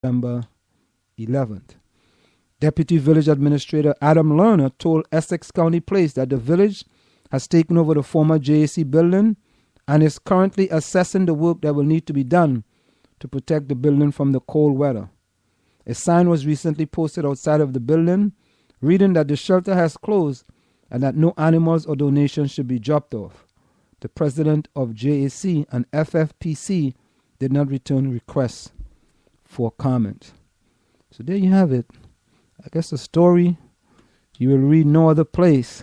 September 11th. Deputy Village Administrator Adam Lerner told Essex County Police that the village has taken over the former JAC building and is currently assessing the work that will need to be done to protect the building from the cold weather. A sign was recently posted outside of the building reading that the shelter has closed and that no animals or donations should be dropped off. The president of JAC and FFPC did not return requests for comment. So there you have it. I guess a story you will read no other place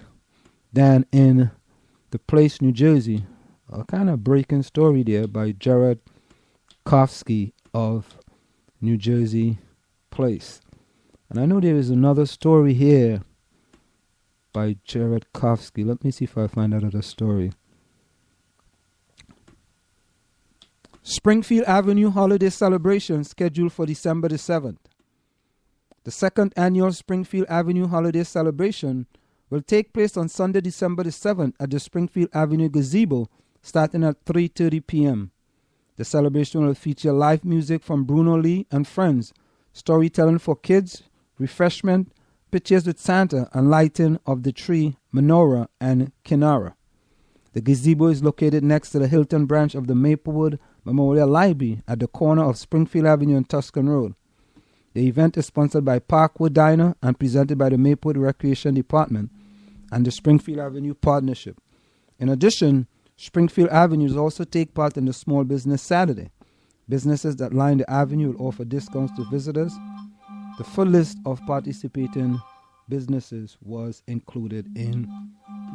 than in the place, New Jersey. A kind of breaking story there by Jared Kofsky of New Jersey Place. And I know there is another story here by Jared Kofsky. Let me see if I find that other story. Springfield Avenue Holiday Celebration scheduled for December the 7th. The second annual Springfield Avenue Holiday Celebration will take place on Sunday, December the 7th at the Springfield Avenue Gazebo starting at 3:30 p.m. The celebration will feature live music from Bruno Lee and friends, storytelling for kids, refreshment, pictures with Santa, and lighting of the tree, menorah, and kinara. The gazebo is located next to the Hilton branch of the Maplewood Memorial Library at the corner of Springfield Avenue and Tuscan Road. The event is sponsored by Parkwood Diner and presented by the Maplewood Recreation Department and the Springfield Avenue Partnership. In addition, Springfield Avenues also take part in the Small Business Saturday. Businesses that line the avenue will offer discounts to visitors. The full list of participating businesses was included in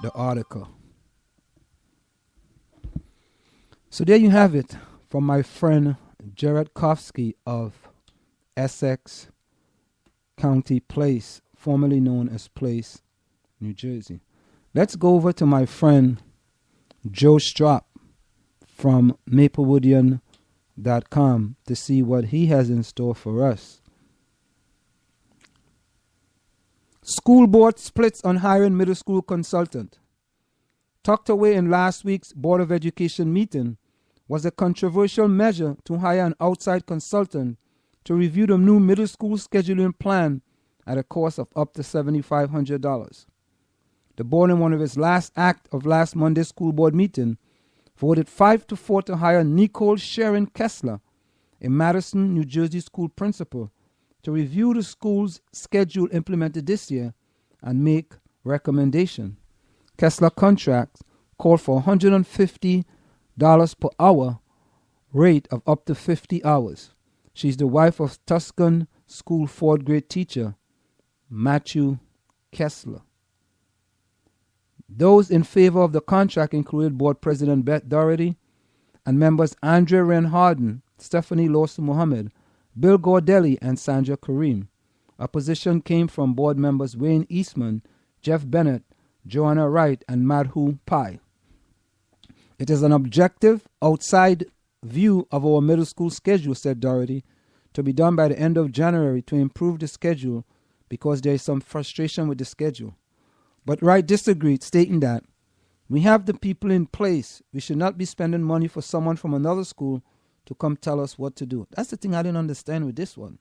the article. So there you have it from my friend Jared Kofsky of Essex County Place, formerly known as Place, New Jersey. Let's go over to my friend Joe Strop from maplewoodian.com to see what he has in store for us. School board splits on hiring middle school consultant. Tucked away in last week's Board of Education meeting was a controversial measure to hire an outside consultant to review the new middle school scheduling plan at a cost of up to $7,500. The board, in one of its last act of last Monday's school board meeting, voted 5-4 to hire Nicole Sharon Kessler, a Madison, New Jersey school principal, to review the school's schedule implemented this year and make recommendation. Kessler contracts called for $150 per hour rate of up to 50 hours. She's the wife of Tuscan School 4th grade teacher Matthew Kessler. Those in favor of the contract included Board President Beth Doherty and members Andre Ren Harden, Stephanie Lawson Mohammed, Bill Gordelli, and Sandra Kareem. Opposition came from board members Wayne Eastman, Jeff Bennett, Joanna Wright, and Madhu Pai. It is an objective, outside view of our middle school schedule, said Doherty, to be done by the end of January to improve the schedule because there is some frustration with the schedule. But Wright disagreed, stating that we have the people in place. We should not be spending money for someone from another school to come tell us what to do. That's the thing I didn't understand with this one.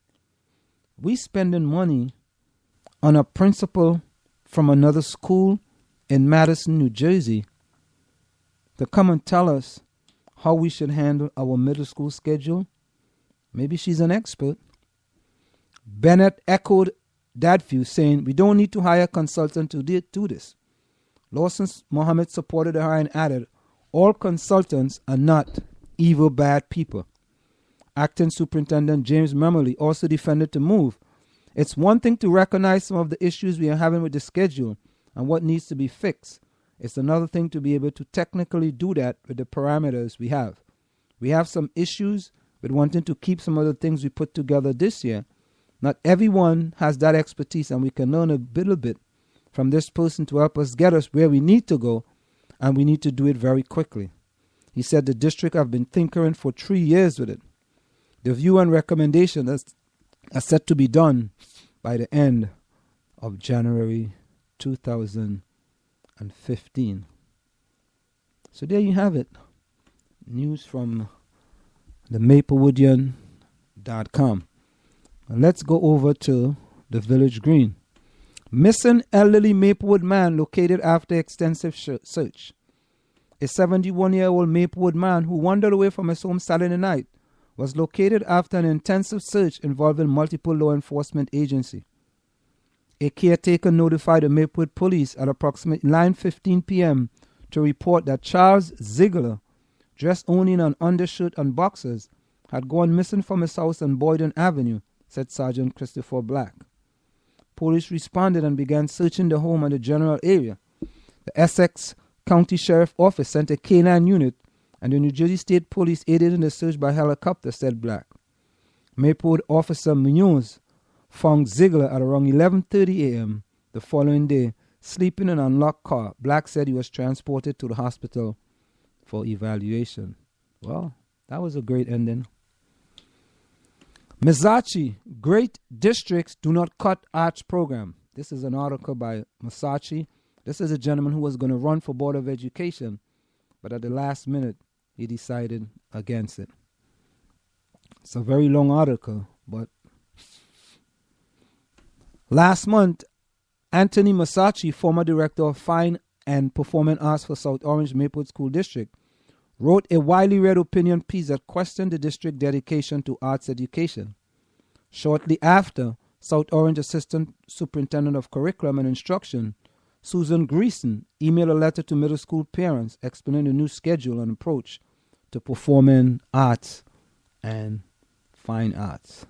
We spending money on a principal from another school in Madison, New Jersey to come and tell us how we should handle our middle school schedule. Maybe she's an expert. Bennett echoed that view, saying, we don't need to hire a consultant to do this. Lawson Mohammed supported the hire and added, all consultants are not evil, bad people. Acting Superintendent James Memorley also defended the move. It's one thing to recognize some of the issues we are having with the schedule and what needs to be fixed. It's another thing to be able to technically do that with the parameters we have. We have some issues with wanting to keep some of the things we put together this year. Not everyone has that expertise, and we can learn a little bit from this person to help us get us where we need to go, and we need to do it very quickly. He said the district have been tinkering for 3 years with it. The view and recommendation are set to be done by the end of January 2015. So there you have it. News from the Maplewoodian.com. Let's go over to the Village Green. Missing elderly Maplewood man located after extensive search. A 71-year-old Maplewood man who wandered away from his home Saturday night was located after an intensive search involving multiple law enforcement agencies. A caretaker notified the Maplewood police at approximately 9:15 p.m. to report that Charles Ziegler, dressed only in an undershirt and boxers, had gone missing from his house on Boyden Avenue, said Sergeant Christopher Black. Police responded and began searching the home and the general area. The Essex County Sheriff Office sent a K-9 unit, and the New Jersey State Police aided in the search by helicopter, said Black. Maplewood Officer Munoz found Ziegler at around 11:30 a.m. the following day, sleeping in an unlocked car. Black said he was transported to the hospital for evaluation. Well, that was a great ending. Masachi, great districts do not cut arts program. This is an article by Masachi. This is a gentleman who was going to run for Board of Education, but at the last minute, he decided against it. It's a very long article, but last month, Anthony Masachi, former director of Fine and Performing Arts for South Orange Maplewood School District, wrote a widely read opinion piece that questioned the district's dedication to arts education. Shortly after, South Orange Assistant Superintendent of Curriculum and Instruction, Susan Greason, emailed a letter to middle school parents explaining the new schedule and approach to performing arts and fine arts.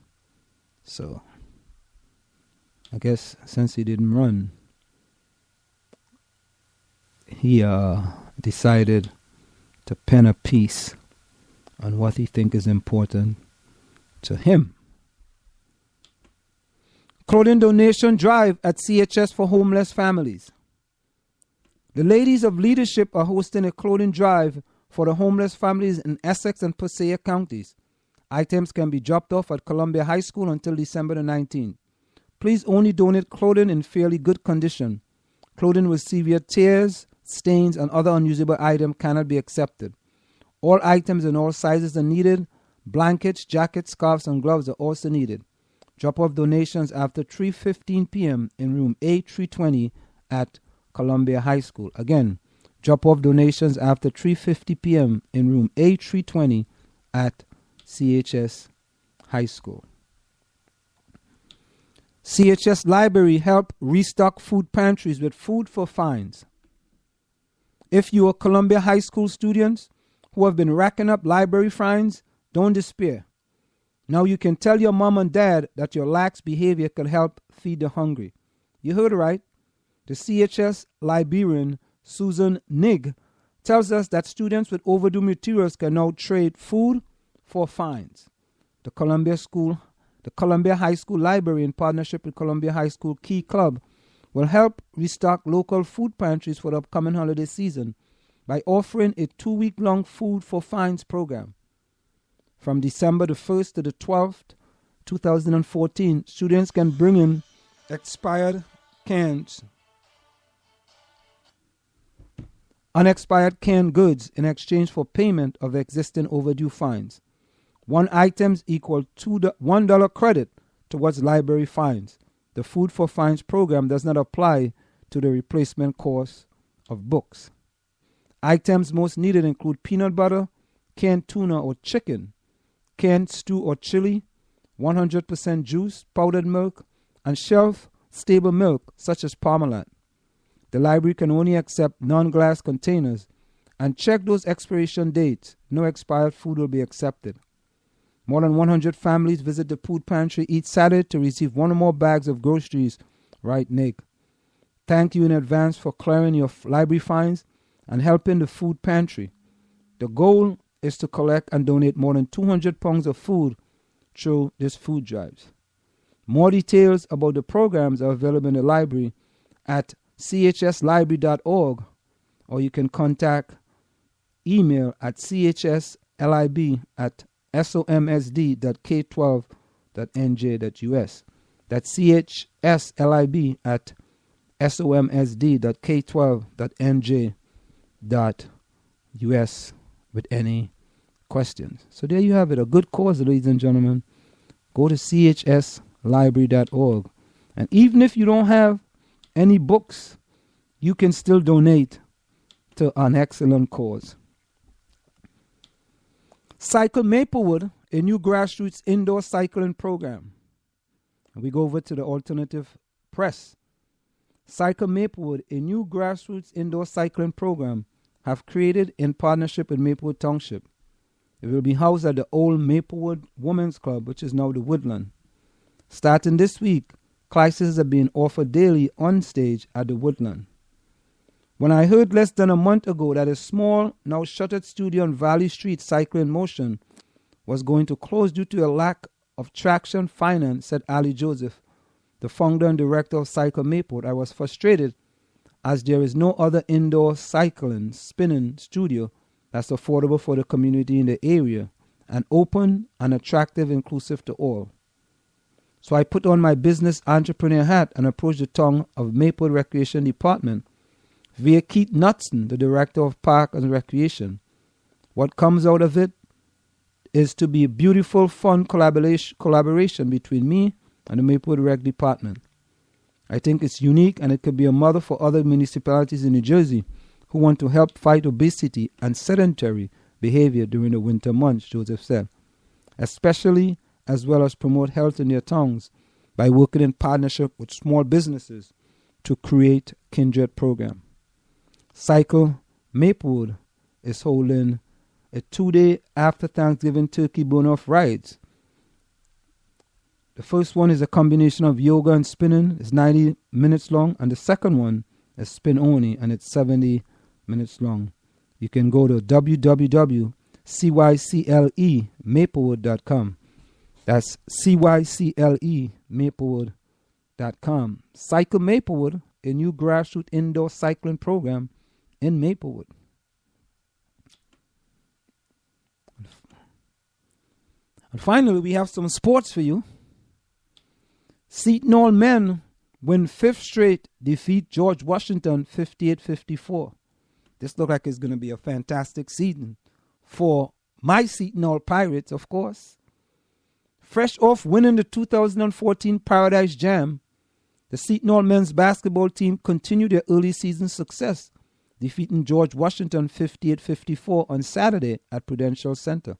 So, I guess since he didn't run, he decided to pen a piece on what he thinks is important to him. Clothing donation drive at CHS for homeless families. The ladies of leadership are hosting a clothing drive for the homeless families in Essex and Passaic counties. Items can be dropped off at Columbia High School until December the 19th. Please only donate clothing in fairly good condition. Clothing with severe tears, stains, and other unusable items cannot be accepted. All items in all sizes are needed. Blankets, jackets, scarves, and gloves are also needed. Drop-off donations after 3:15 p.m. in room A320 at Columbia High School. Again, drop-off donations after 3:50 p.m. in room A320 at CHS High School. CHS Library help restock food pantries with food for fines. If you are Columbia High School students who have been racking up library fines, don't despair. Now you can tell your mom and dad that your lax behavior can help feed the hungry. You heard right. The CHS librarian, Susan Nigg, tells us that students with overdue materials can now trade food for fines. The Columbia High School Library, in partnership with Columbia High School Key Club, will help restock local food pantries for the upcoming holiday season by offering a 2-week-long food for fines program. From December the 1st to the 12th, 2014, students can bring in unexpired canned goods in exchange for payment of existing overdue fines. One item equals $1 credit towards library fines. The Food for Fines program does not apply to the replacement cost of books. Items most needed include peanut butter, canned tuna or chicken, canned stew or chili, 100% juice, powdered milk, and shelf-stable milk such as Parmalat. The library can only accept non-glass containers and check those expiration dates. No expired food will be accepted. More than 100 families visit the food pantry each Saturday to receive one or more bags of groceries. Right, Nick? Thank you in advance for clearing your library fines and helping the food pantry. The goal is to collect and donate more than 200 pounds of food through this food drives. More details about the programs are available in the library at chslibrary.org, or you can contact email at chslib@somsd.k12.nj.us. That's chslib@somsd.k12.nj.us with any questions. So there you have it, a good cause, ladies and gentlemen. Go to CHS library.org. And even if you don't have any books, you can still donate to an excellent cause. Cycle Maplewood, a new grassroots indoor cycling program. And we go over to the alternative press. Cycle Maplewood, a new grassroots indoor cycling program, have created in partnership with Maplewood Township. It will be housed at the old Maplewood Women's Club, which is now the Woodland. Starting this week, classes are being offered daily on stage at the Woodland. When I heard less than a month ago that a small, now shuttered studio on Valley Street, Cycle in Motion, was going to close due to a lack of traction finance, said Ali Joseph, the founder and director of Cycle Maplewood, I was frustrated as there is no other indoor cycling, spinning studio that's affordable for the community in the area and open and attractive, inclusive to all. So I put on my business entrepreneur hat and approached the town of Maplewood Recreation Department via Keith Knudsen, the director of Park and Recreation. What comes out of it is to be a beautiful, fun collaboration between me and the Maplewood Rec Department. I think it's unique and it could be a model for other municipalities in New Jersey who want to help fight obesity and sedentary behavior during the winter months, Joseph said, especially as well as promote health in their towns by working in partnership with small businesses to create kindred program. Cycle Maplewood is holding a 2-day after Thanksgiving turkey burn-off rides. The first one is a combination of yoga and spinning. It's 90 minutes long. And the second one is spin only, and it's 70 minutes long. You can go to www.cyclemaplewood.com. That's cyclemaplewood.com. Cycle Maplewood, a new grassroots indoor cycling program in Maplewood. And finally, we have some sports for you. Seton Hall men win 5th straight, defeat George Washington 58-54. This looks like it's going to be a fantastic season for my Seton Hall Pirates, of course. Fresh off winning the 2014 Paradise Jam, the Seton Hall men's basketball team continued their early season success, defeating George Washington 58-54 on Saturday at Prudential Center.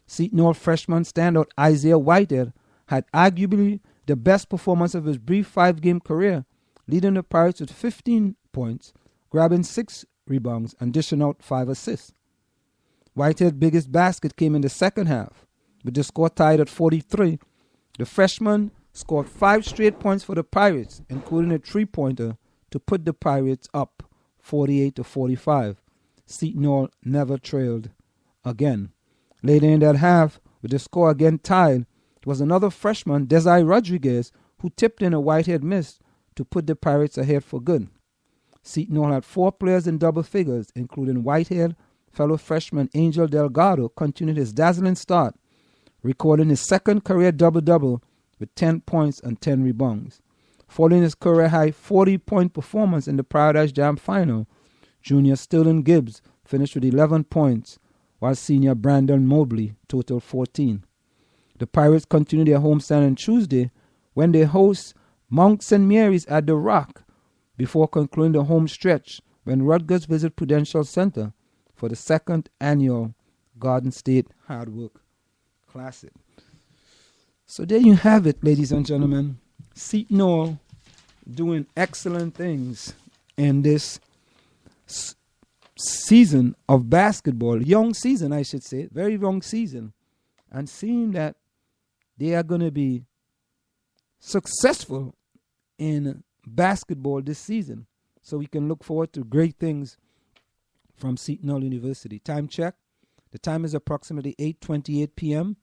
Seton Hall freshman standout Isaiah Whitehead had arguably the best performance of his brief 5-game career, leading the Pirates with 15 points, grabbing 6 rebounds, and dishing out 5 assists. Whitehead's biggest basket came in the second half. With the score tied at 43, the freshman scored 5 straight points for the Pirates, including a 3-pointer to put the Pirates up 48-45. Seton Hall never trailed again. Later in that half, with the score again tied, it was another freshman, Desai Rodriguez, who tipped in a Whitehead miss to put the Pirates ahead for good. Seton Hall had 4 players in double figures, including Whitehead. Fellow freshman Angel Delgado continued his dazzling start, recording his second career double-double with 10 points and 10 rebounds. Following his career-high 40-point performance in the Paradise Jam final, junior Sterling Gibbs finished with 11 points, while senior Brandon Mobley totaled 14. The Pirates continue their homestand on Tuesday when they host Mount St. Mary's at The Rock before concluding the home stretch when Rutgers visit Prudential Center for the 2nd annual Garden State Hard Work Classic. So there you have it, ladies and gentlemen. Seton Hall doing excellent things in this season of basketball. Young season, I should say. Very young season. And seeing that they are going to be successful in basketball this season. So we can look forward to great things from Seton Hall University. Time check. The time is approximately 8:28 p.m.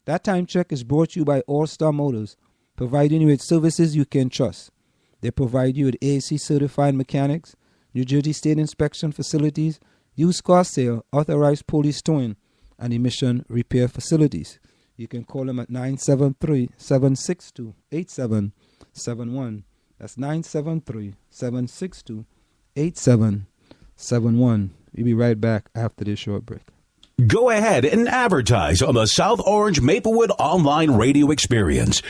That time check is brought to you by All Star Motors, providing you with services you can trust. They provide you with AAC certified mechanics, New Jersey State inspection facilities, used car sale, authorized police towing, and emission repair facilities. You can call them at 973-762-8771. That's 973-762-8771. We'll be right back after this short break. Go ahead and advertise on the South Orange Maplewood online radio experience.